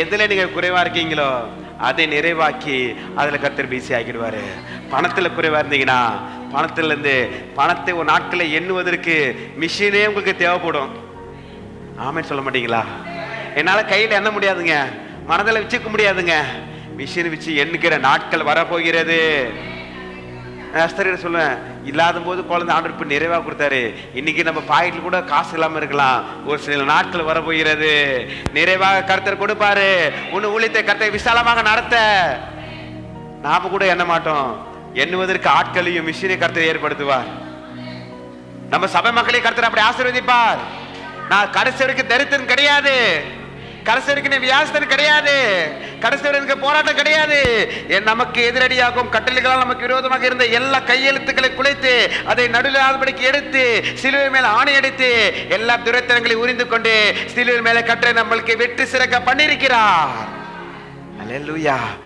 எதுல நீங்க குறைவா இருக்கீங்களோ அதை நிறைவாக்கி அதுல கர்த்தர் பிஸி ஆக்கிடுவாரு. பணத்துல குறைவா இருந்தீங்கன்னா பணத்தை ஒரு நாட்களை எண்ணுவதற்கு மிஷினே உங்களுக்கு தேவைப்படும். ஆமென் சொல்ல மாட்டீங்களா? என்னால கையில எண்ண முடியாதுங்க, மனதில் வச்சுக்க முடியாதுங்க, மிஷின் வச்சு எண்ணுகிற நாட்கள் வரப்போகிறது. சொல்லுவேன், இல்லாத போது குழந்தை ஆண்டவர் நிறைவா கொடுத்தாரு. இன்னைக்கு நம்ம பாக்கெட்ல கூட காசு இல்லாம இருக்கலாம், ஒரு சில நாட்கள் வரப்போகிறது. நிறைவாக கர்த்தர் கொடுப்பாரு. உன் ஊழியத்தை கர்த்தர் விசாலமாக நடத்த நாம கூட எண்ண மாட்டோம். எண்ணுவதற்கு ஆட்களையும் மிஷினை கர்த்தர் ஏற்படுத்துவார். நம்ம சபை மக்களை கர்த்தர் அப்படி ஆசீர்வதிப்பார். நான் கடைசி வரைக்கும் தரித்திரன் கிடையாது, கடைசி வரைக்கும் வியாசன் கிடையாது, கடைசி வரைக்கும் போராட்டம் கிடையாது. நமக்கு எதிரடியாகும் கட்டளைகளால் நமக்கு விரோதமாக இருந்த எல்லா கையெழுத்துக்களை குலைத்து அதை நடுநிலைக்கு எடுத்து சிலுவை மேல ஆணை அடித்து எல்லா துரைத்தனங்களை உரிந்து கொண்டு சிலுவை மேல கற்றை நம்மளுக்கு வெற்றி சிறக்க பண்ணிருக்கிறார். அல்லேலூயா.